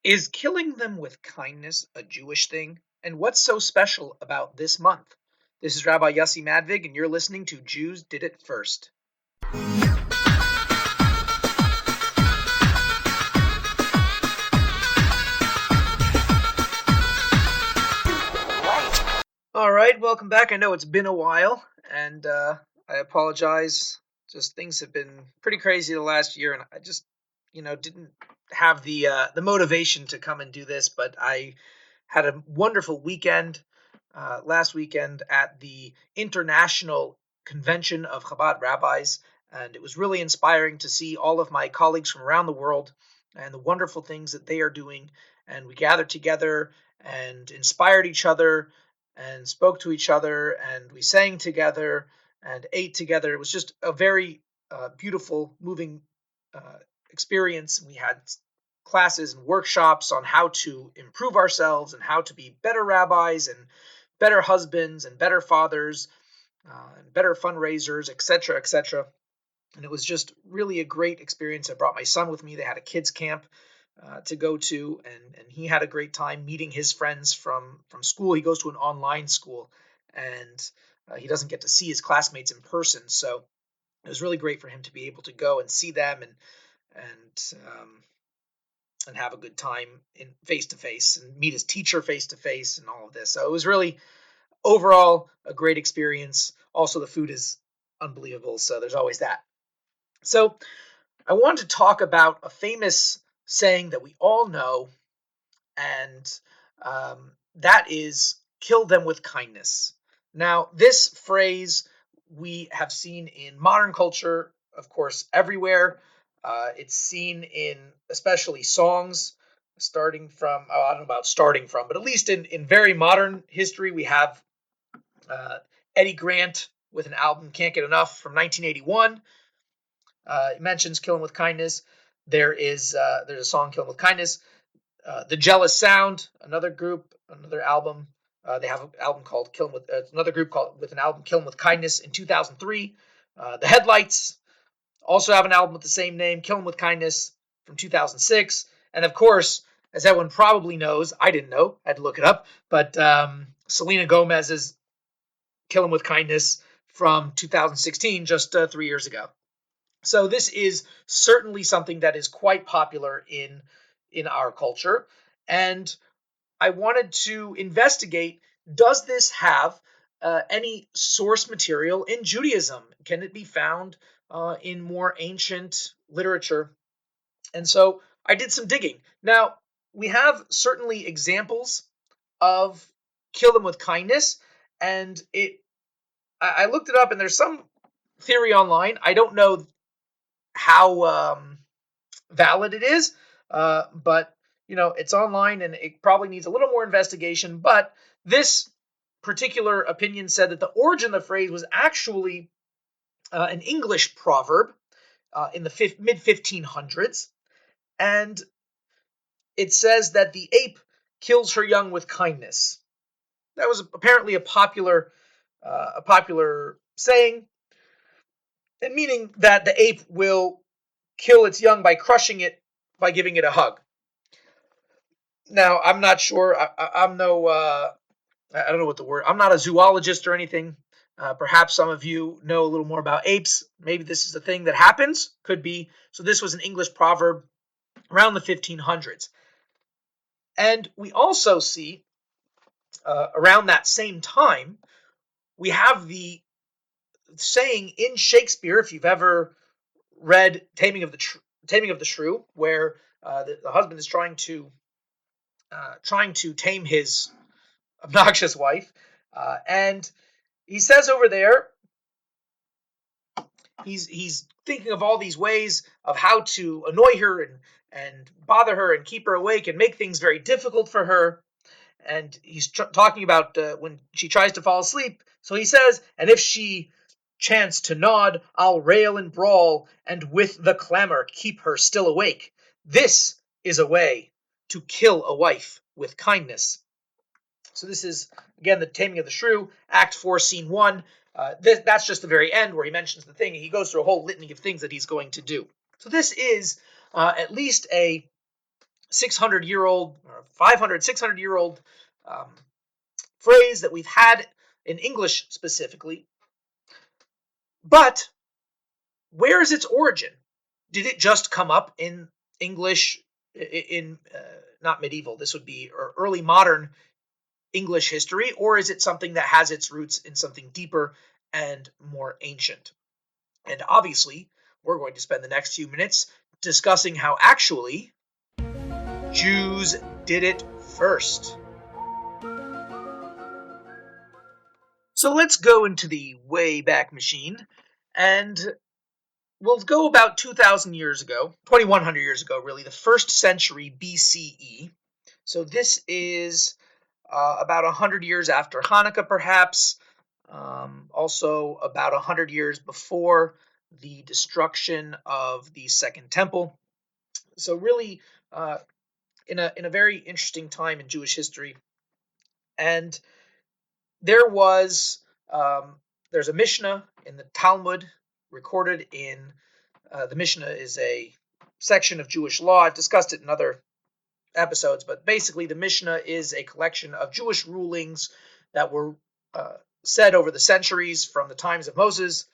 Is killing them with kindness a Jewish thing? And what's so special about this month? This is Rabbi Yossi Madvig, and you're listening to Jews Did It First. All right, welcome back. I know it's been a while, and I apologize. Just things have been pretty crazy the last year, and I just, didn't have the motivation to come and do this. But I had a wonderful weekend last weekend at the International Convention of Chabad Rabbis, and it was really inspiring to see all of my colleagues from around the world and the wonderful things that they are doing. And we gathered together and inspired each other and spoke to each other, and we sang together and ate together. It was just a very beautiful, moving experience. We had classes and workshops on how to improve ourselves and how to be better rabbis and better husbands and better fathers and better fundraisers, etc., etc. And it was just really a great experience. I brought my son with me. They had a kids camp to go to, and he had a great time meeting his friends from school. He goes to an online school, and he doesn't get to see his classmates in person. So it was really great for him to be able to go and see them and have a good time in face to face and meet his teacher face to face and all of this. So it was really overall a great experience. Also, the food is unbelievable, so there's always that. So I wanted to talk about a famous saying that we all know, and that is kill them with kindness. Now, this phrase we have seen in modern culture, of course, everywhere. It's seen in especially songs, starting from, I don't know about starting from, but at least in very modern history, we have Eddie Grant with an album, Can't Get Enough, from 1981. It mentions killing with kindness. There's a song, Killing with Kindness. The Jealous Sound, another group, another album. They have an album called Killing with another group called with an album Killing with Kindness in 2003. The Headlights also have an album with the same name, Killing with Kindness, from 2006. And of course, as everyone probably knows, I didn't know, I had to look it up, but Selena Gomez's Killing with Kindness from 2016, just 3 years ago. So this is certainly something that is quite popular in our culture, and I wanted to investigate, does this have any source material in Judaism? Can it be found in more ancient literature? And so I did some digging. Now, we have certainly examples of kill them with kindness, and I looked it up, and there's some theory online. I don't know how valid it is, but it's online and it probably needs a little more investigation. But this particular opinion said that the origin of the phrase was actually an English proverb in the mid 1500s, and it says that the ape kills her young with kindness. That was apparently a popular saying, and meaning that the ape will kill its young by crushing it, by giving it a hug. Now, I'm not sure. I'm no, I don't know what the word. I'm not a zoologist or anything. Perhaps some of you know a little more about apes. Maybe this is a thing that happens. Could be. So this was an English proverb around the 1500s. And we also see around that same time, we have the saying in Shakespeare, if you've ever read Taming of the Shrew, where the husband is trying to tame his obnoxious wife, and he says over there, he's thinking of all these ways of how to annoy her and bother her and keep her awake and make things very difficult for her. And he's talking about when she tries to fall asleep. So he says, and if she chance to nod, I'll rail and brawl, and with the clamor keep her still awake. This is a way to kill a wife with kindness. So this is, again, the Taming of the Shrew, Act 4, Scene 1. That's just the very end where he mentions the thing. He goes through a whole litany of things that he's going to do. So this is at least a 600-year-old, or 500, 600-year-old phrase that we've had in English specifically. But where is its origin? Did it just come up in English in not medieval, this would be early modern English history, or is it something that has its roots in something deeper and more ancient? And obviously, we're going to spend the next few minutes discussing how actually Jews did it first. So let's go into the Wayback Machine, and we'll go about 2,000 years ago, 2,100 years ago, really, the 1st century BCE. So this is about 100 years after Hanukkah, perhaps, also about 100 years before the destruction of the Second Temple. So really, in a very interesting time in Jewish history. And there's a Mishnah in the Talmud recorded in, the Mishnah is a section of Jewish law. I've discussed it in other episodes, but basically the Mishnah is a collection of Jewish rulings that were said over the centuries from the times of Moses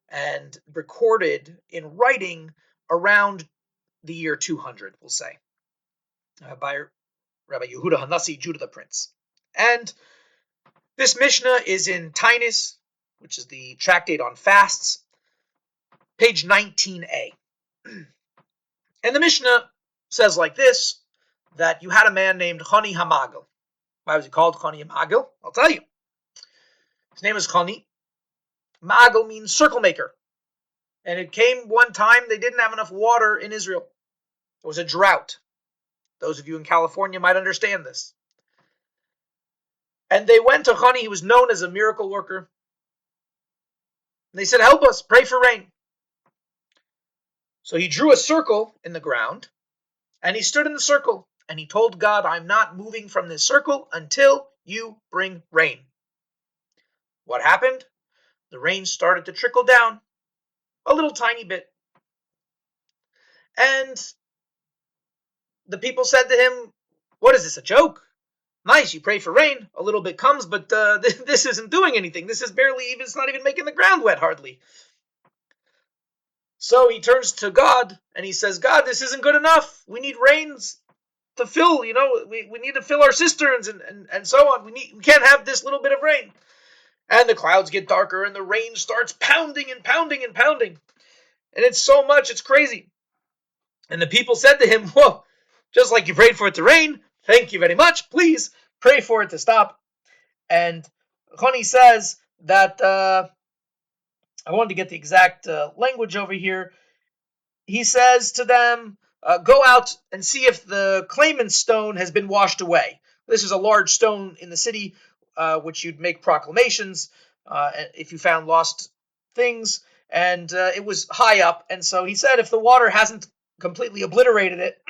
and recorded in writing around the year 200, we'll say, by Rabbi Yehuda Hanassi, Judah the Prince. And this Mishnah is in Taanis, which is the tractate on fasts, page 19a. And the Mishnah says like this, that you had a man named Choni HaMagil. Why was he called Choni HaMagil? I'll tell you. His name is Choni. Magil means circle maker. And it came one time they didn't have enough water in Israel. There was a drought. Those of you in California might understand this. And they went to Choni. He was known as a miracle worker. And they said, help us, pray for rain. So he drew a circle in the ground, and he stood in the circle, and he told God, I'm not moving from this circle until you bring rain. What happened? The rain started to trickle down a little tiny bit. And the people said to him, what is this, a joke? Nice, you pray for rain, a little bit comes, but this isn't doing anything. This is it's not even making the ground wet, hardly. So he turns to God, and he says, God, this isn't good enough. We need rains to fill, we need to fill our cisterns and so on. We can't have this little bit of rain. And the clouds get darker, and the rain starts pounding and pounding and pounding. And it's so much, it's crazy. And the people said to him, whoa, just like you prayed for it to rain, thank you very much. Please pray for it to stop. And Choni says that, I wanted to get the exact language over here. He says to them, go out and see if the claimant's stone has been washed away. This is a large stone in the city, which you'd make proclamations if you found lost things. And it was high up. And so he said, if the water hasn't completely obliterated it,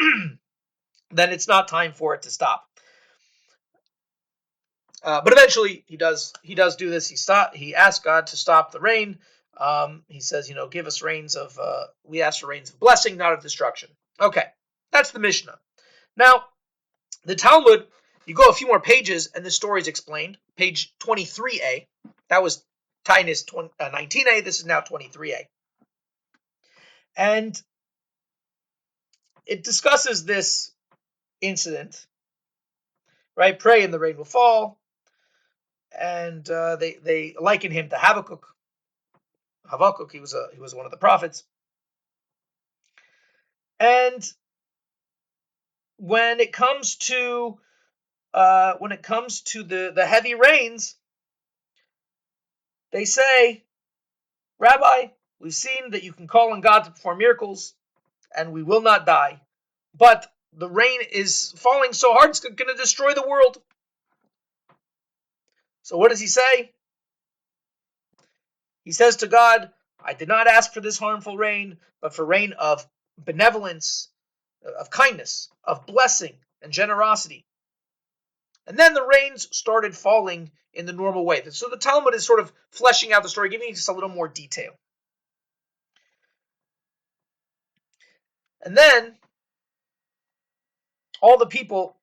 then it's not time for it to stop. But eventually he does do this. He asks God to stop the rain. He says, give us rains of, we ask for rains of blessing, not of destruction. Okay, that's the Mishnah. Now, the Talmud, you go a few more pages and the story is explained. Page 23a. That was Taanis 19a. This is now 23a. And it discusses this incident, right? Pray and the rain will fall. And they liken him to Habakkuk. Habakkuk, he was one of the prophets. And when it comes to the heavy rains, they say, Rabbi, we've seen that you can call on God to perform miracles, and we will not die. But the rain is falling so hard, it's going to destroy the world. So what does he say? He says to God, I did not ask for this harmful rain, but for rain of benevolence, of kindness, of blessing, and generosity. And then the rains started falling in the normal way. So the Talmud is sort of fleshing out the story, giving you just a little more detail. And then all the people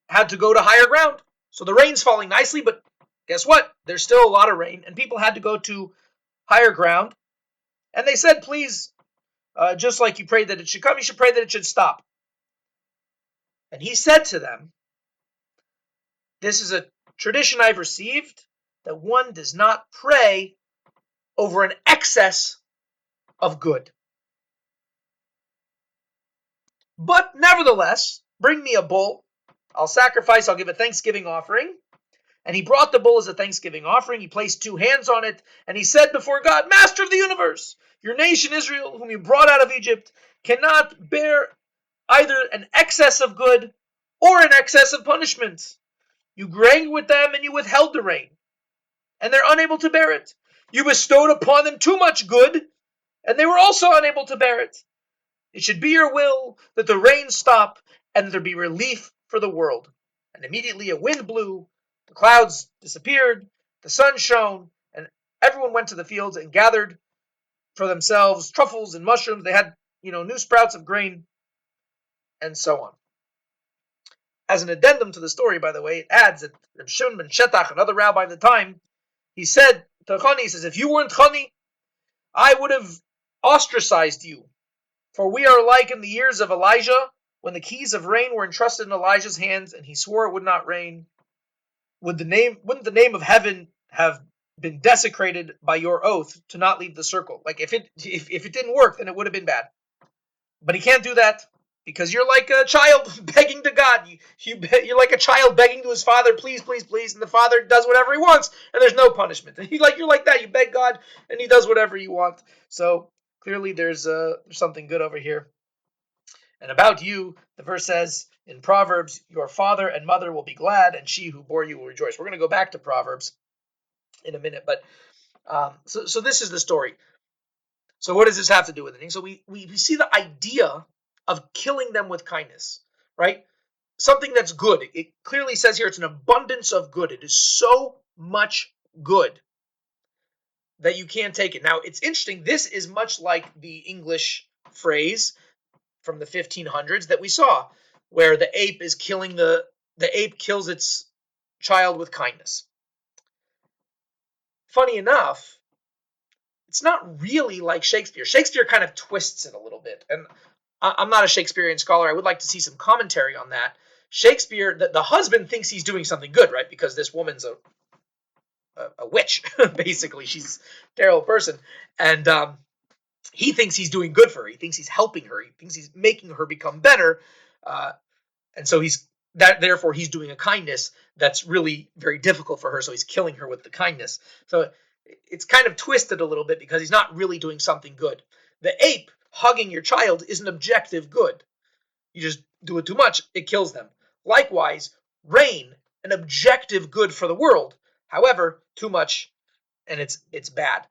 had to go to higher ground. So the rain's falling nicely, but guess what? There's still a lot of rain, and people had to go to higher ground. And they said, please, just like you prayed that it should come, you should pray that it should stop. And he said to them, this is a tradition I've received, that one does not pray over an excess of good. But nevertheless, bring me a bull. I'll sacrifice, I'll give a thanksgiving offering. And he brought the bull as a thanksgiving offering. He placed 2 hands on it, and he said before God, Master of the universe, your nation Israel, whom you brought out of Egypt, cannot bear either an excess of good or an excess of punishment. You reigned with them, and you withheld the rain, and they're unable to bear it. You bestowed upon them too much good, and they were also unable to bear it. It should be your will that the rain stop, and that there be relief for the world. And immediately a wind blew, the clouds disappeared, the sun shone, and everyone went to the fields and gathered for themselves truffles and mushrooms. They had, new sprouts of grain, and so on. As an addendum to the story, by the way, it adds that Reb Shimon ben Shetach, another rabbi at the time, he said to Chani, he says, if you weren't Chani, I would have ostracized you. For we are like in the years of Elijah, when the keys of rain were entrusted in Elijah's hands, and he swore it would not rain. Wouldn't the name of heaven have been desecrated by your oath to not leave the circle? Like if it didn't work, then it would have been bad. But he can't do that because you're like a child begging to God. You're like a child begging to his father, please, please, please, and the father does whatever he wants, and there's no punishment. And you're like that. You beg God, and he does whatever you want. So clearly, there's something good over here. And about you, the verse says in Proverbs, your father and mother will be glad, and she who bore you will rejoice. We're going to go back to Proverbs in a minute, but so this is the story. So what does this have to do with anything? So we see the idea of killing them with kindness, right? Something that's good. It clearly says here it's an abundance of good. It is so much good that you can't take it. Now, it's interesting. This is much like the English phrase from the 1500s that we saw, where the ape is killing the ape kills its child with kindness. Funny enough, it's not really like Shakespeare. Shakespeare kind of twists it a little bit, and I'm not a Shakespearean scholar. I would like to see some commentary on that. Shakespeare, the husband thinks he's doing something good, right? Because this woman's a witch, basically. She's a terrible person, and he thinks he's doing good for her. He thinks he's helping her. He thinks he's making her become better, and so therefore he's doing a kindness that's really very difficult for her. So he's killing her with the kindness. So it's kind of twisted a little bit because he's not really doing something good. The ape hugging your child is an objective good. You just do it too much, it kills them. Likewise, rain, an objective good for the world. However, too much, and it's bad.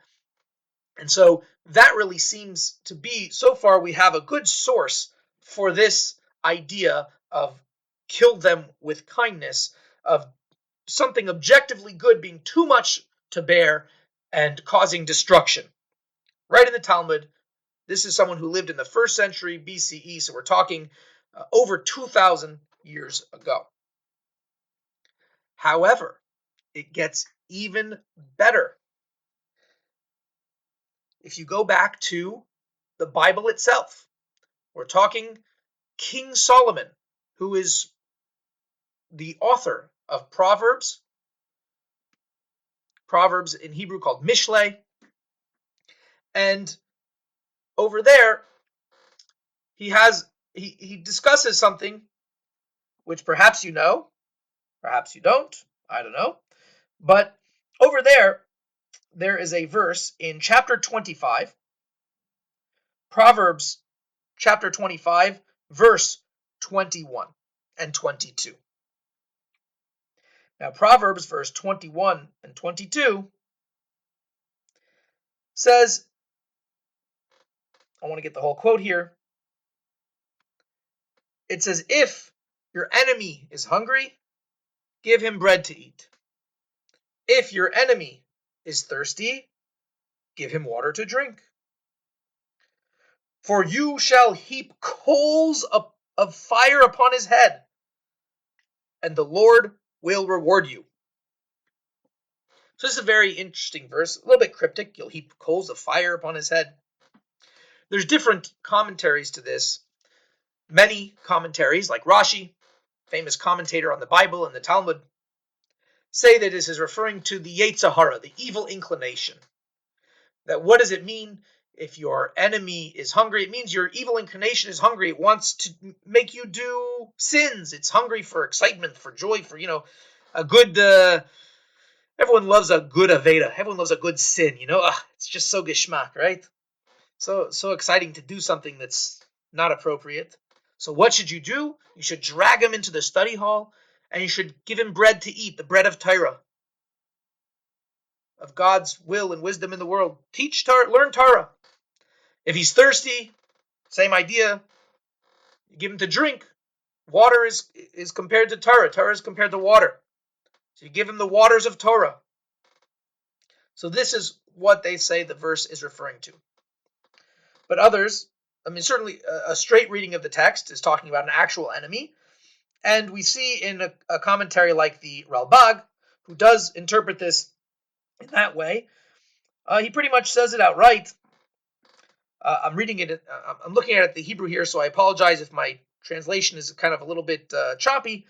And so that really seems to be, so far we have a good source for this idea of kill them with kindness, of something objectively good being too much to bear and causing destruction. Right in the Talmud, this is someone who lived in the 1st century BCE, so we're talking over 2,000 years ago. However, it gets even better. If you go back to the Bible itself, we're talking King Solomon, who is the author of Proverbs in Hebrew called Mishlei, and over there he discusses something which perhaps you know, perhaps you don't, I don't know, but over there is a verse in chapter 25, Proverbs chapter 25, verse 21 and 22. Now, Proverbs verse 21 and 22 says, I want to get the whole quote here. It says, if your enemy is hungry, give him bread to eat. If your enemy is thirsty, give him water to drink. For you shall heap coals of fire upon his head. and the Lord will reward you. So this is a very interesting verse, a little bit cryptic. You'll heap coals of fire upon his head. There's different commentaries to this. Many commentaries, like Rashi, famous commentator on the Bible and the Talmud, say that this is referring to the Yetzer Hara, the evil inclination. That what does it mean if your enemy is hungry? It means your evil inclination is hungry. It wants to make you do sins. It's hungry for excitement, for joy, for, a good, everyone loves a good Aveda. Everyone loves a good sin, it's just so geschmack, right? So exciting to do something that's not appropriate. So what should you do? You should drag him into the study hall, and you should give him bread to eat, the bread of Torah, of God's will and wisdom in the world. Teach Torah, learn Torah. If he's thirsty, same idea. You give him to drink. Water is compared to Torah. Torah is compared to water. So you give him the waters of Torah. So this is what they say the verse is referring to. But others, certainly a straight reading of the text is talking about an actual enemy. And we see in a commentary like the Ralbag, who does interpret this in that way, he pretty much says it outright. I'm reading it, I'm looking at it, the Hebrew here, so I apologize if my translation is kind of a little bit choppy.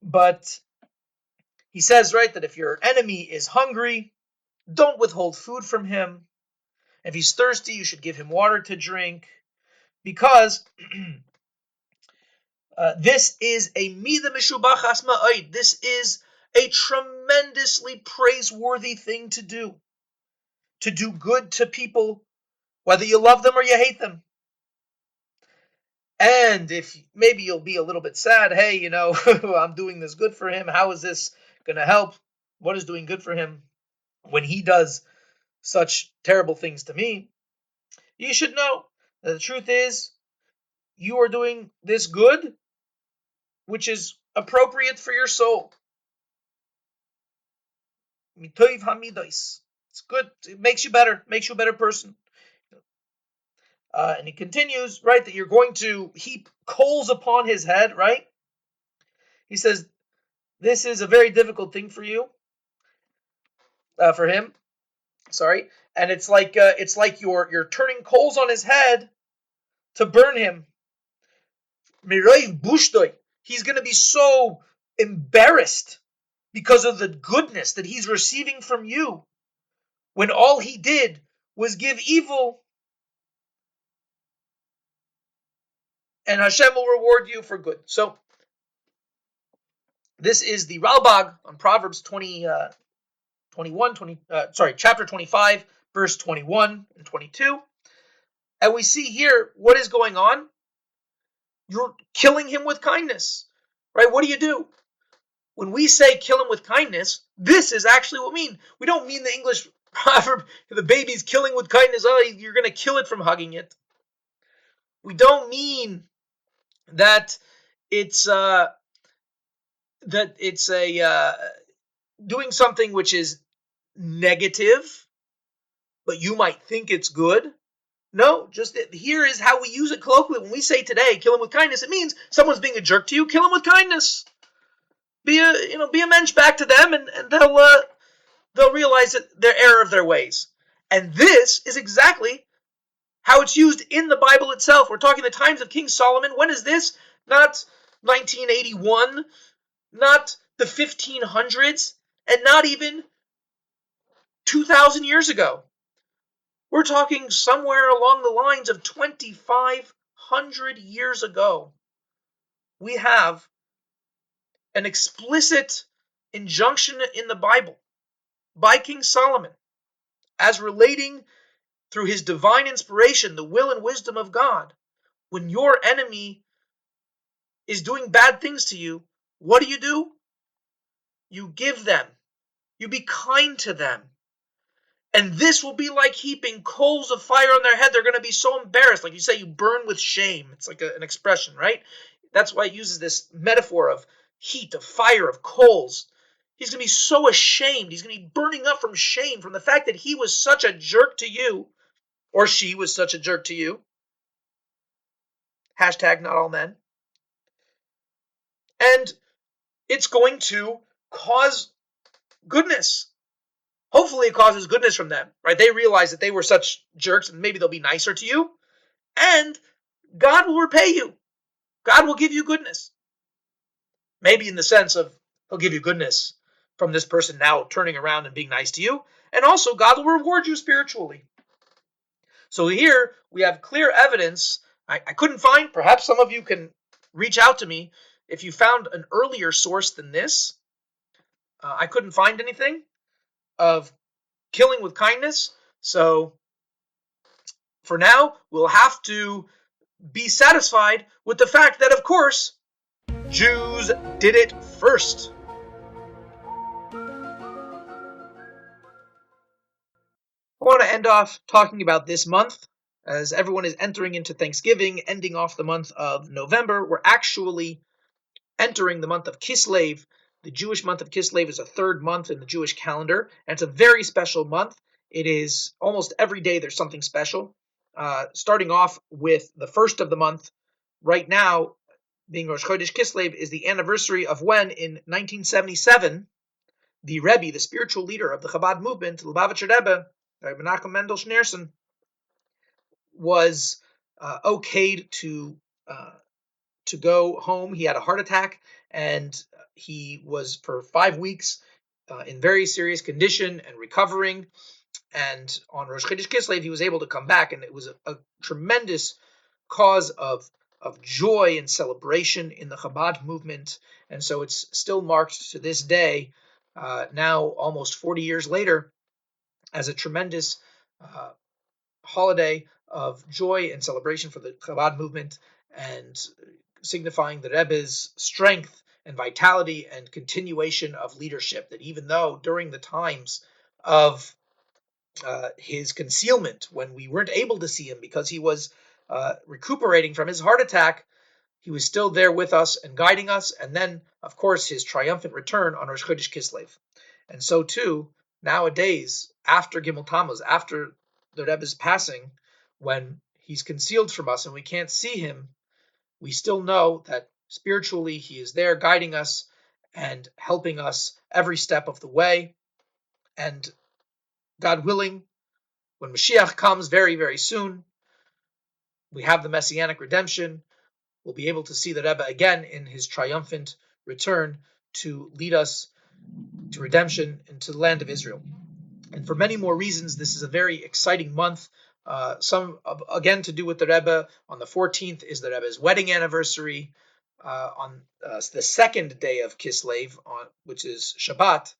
But he says, right, that if your enemy is hungry, don't withhold food from him. If he's thirsty, you should give him water to drink, because this is a mida mishubachas ma'od. This is a tremendously praiseworthy thing to do good to people, whether you love them or you hate them. And if maybe you'll be a little bit sad, hey, I'm doing this good for him. How is this going to help? What is doing good for him when he does such terrible things to me? You should know that the truth is you are doing this good, which is appropriate for your soul. Mitoiv hamidos. It's good. It makes you better. Makes you a better person. And he continues, right, that you're going to heap coals upon his head, right? He says, this is a very difficult thing for you, for him. Sorry. And it's like you're turning coals on his head to burn him. Mirayv bushtoi. He's going to be so embarrassed because of the goodness that he's receiving from you, when all he did was give evil. And Hashem will reward you for good. So this is the Ralbag on Proverbs chapter 25, verse 21 and 22. And we see here what is going on. You're killing him with kindness, right? What do? When we say kill him with kindness, this is actually what we mean. We don't mean the English proverb, the baby's killing with kindness, you're going to kill it from hugging it. We don't mean that it's doing something which is negative, but you might think it's good. No, just here is how we use it colloquially. When we say today, kill him with kindness, it means someone's being a jerk to you, kill him with kindness. Be a mensch back to them, and they'll realize that their error of their ways. And this is exactly how it's used in the Bible itself. We're talking the times of King Solomon. When is this? Not 1981, not the 1500s, and not even 2,000 years ago. We're talking somewhere along the lines of 2,500 years ago. We have an explicit injunction in the Bible by King Solomon as relating through his divine inspiration, the will and wisdom of God. When your enemy is doing bad things to you, what do? You give them. You be kind to them. And this will be like heaping coals of fire on their head. They're going to be so embarrassed. Like you say, you burn with shame. It's like an expression, right? That's why it uses this metaphor of heat, of fire, of coals. He's going to be so ashamed. He's going to be burning up from shame from the fact that he was such a jerk to you, or she was such a jerk to you. Hashtag not all men. And it's going to cause goodness. Hopefully it causes goodness from them, right? They realize that they were such jerks and maybe they'll be nicer to you, and God will repay you. God will give you goodness. Maybe in the sense of he'll give you goodness from this person now turning around and being nice to you, and also God will reward you spiritually. So here we have clear evidence. I couldn't find, perhaps some of you can reach out to me if you found an earlier source than this. I couldn't find anything of killing with kindness. So for now, we'll have to be satisfied with the fact that, of course, Jews did it first. I want to end off talking about this month. As everyone is entering into Thanksgiving, ending off the month of November, we're actually entering the month of Kislev. The Jewish month of Kislev is a third month in the Jewish calendar, and it's a very special month. It is almost every day there's something special. Starting off with the first of the month, right now, being Rosh Chodesh Kislev, is the anniversary of when, in 1977, the Rebbe, the spiritual leader of the Chabad movement, Lubavitcher Rebbe, Rabbi Menachem Mendel Schneerson, was okayed to go home. He had a heart attack, and he was for 5 weeks in very serious condition and recovering. And on Rosh Chodesh Kislev, he was able to come back, and it was a tremendous cause of joy and celebration in the Chabad movement. And so it's still marked to this day, now almost 40 years later, as a tremendous holiday of joy and celebration for the Chabad movement, and signifying the Rebbe's strength and vitality and continuation of leadership, that even though during the times of his concealment, when we weren't able to see him because he was recuperating from his heart attack, he was still there with us and guiding us. And then, of course, his triumphant return on Rosh Chodesh Kislev. And so too, nowadays, after Gimel Tammuz, after the Rebbe's passing, when he's concealed from us and we can't see him, we still know that spiritually he is there guiding us and helping us every step of the way. And God willing, when Mashiach comes very, very soon, we have the Messianic redemption. We'll be able to see the Rebbe again in his triumphant return to lead us to redemption into the land of Israel. And for many more reasons, this is a very exciting month. Some, again, to do with the Rebbe. On the 14th is the Rebbe's wedding anniversary. On the second day of Kislev, which is Shabbat,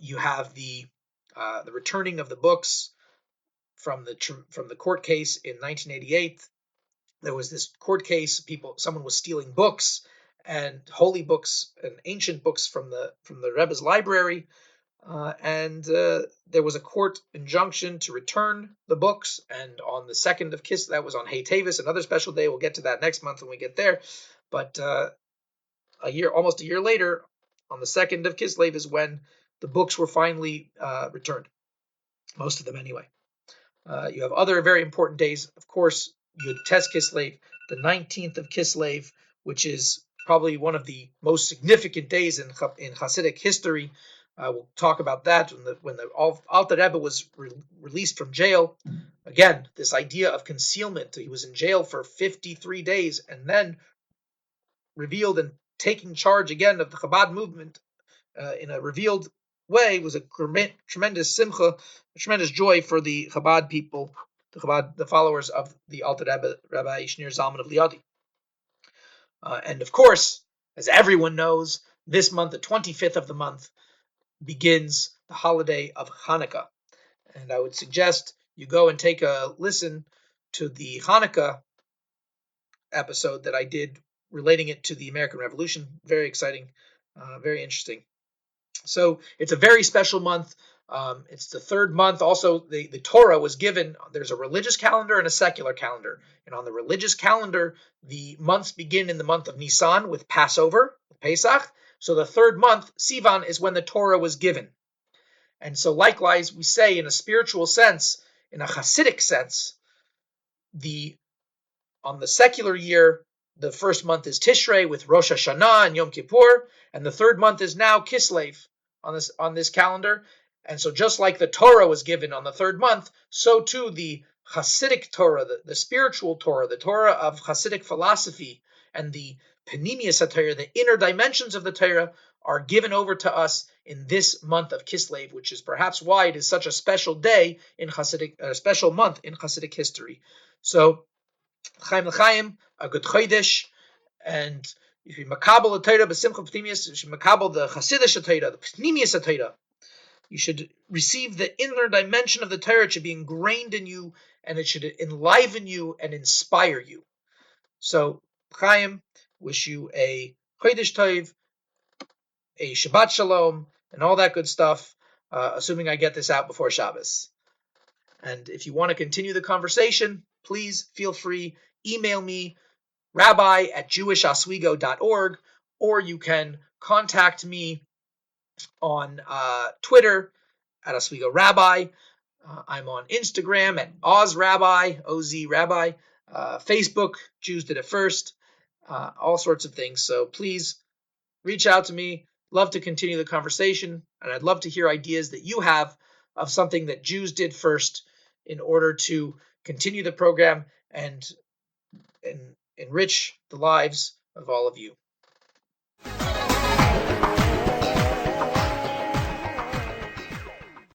you have the returning of the books from the court case in 1988. There was this court case. Someone was stealing books and holy books and ancient books from the Rebbe's library. And there was a court injunction to return the books. And on the second of Kislev, that was on Hay Tavis, another special day. We'll get to that next month when we get there. But almost a year later, on the second of Kislev, is when the books were finally returned. Most of them, anyway. You have other very important days, of course. Yud Tes Kislev, the 19th of Kislev, which is probably one of the most significant days in Hasidic history. We'll talk about that when the Alter Rebbe was released from jail. Again, this idea of concealment. He was in jail for 53 days and then revealed and taking charge again of the Chabad movement in a revealed way was a tremendous simcha, a tremendous joy for the Chabad people, the followers of the Alter Rebbe, Rabbi Shneur Zalman of Liadi. And of course, as everyone knows, this month, the 25th of the month, begins the holiday of Hanukkah. And I would suggest you go and take a listen to the Hanukkah episode that I did relating it to the American Revolution. Very exciting, very interesting. So it's a very special month. It's the third month. Also, the Torah was given. There's a religious calendar and a secular calendar. And on the religious calendar, the months begin in the month of Nisan with Passover, with Pesach. So the third month, Sivan, is when the Torah was given. And so likewise, we say in a spiritual sense, in a Hasidic sense, on the secular year, the first month is Tishrei with Rosh Hashanah and Yom Kippur, and the third month is now Kislev on this calendar. And so just like the Torah was given on the third month, so too the Hasidic Torah, the spiritual Torah, the Torah of Hasidic philosophy, and the Panemius HaTorah, the inner dimensions of the Torah, are given over to us in this month of Kislev, which is perhaps why it is such a special day in Hasidic, a special month in Hasidic history. So, Chaim L'chaim, a good Chodesh, and if you makabel the Torah b'simcha p'nimius, you should makabel the Hasidic Torah, the Panemius Torah. You should receive the inner dimension of the Torah. It should be ingrained in you, and it should enliven you and inspire you. So, Chaim, wish you a Chodesh Tov, a Shabbat Shalom, and all that good stuff, assuming I get this out before Shabbos. And if you want to continue the conversation, please feel free, email me, rabbi@jewishoswego.org, or you can contact me on Twitter at Oswego Rabbi. I'm on Instagram at OzRabbi, OZ Rabbi. Facebook, Jews Did It First. All sorts of things. So please reach out to me. Love to continue the conversation, and I'd love to hear ideas that you have of something that Jews did first in order to continue the program and enrich the lives of all of you.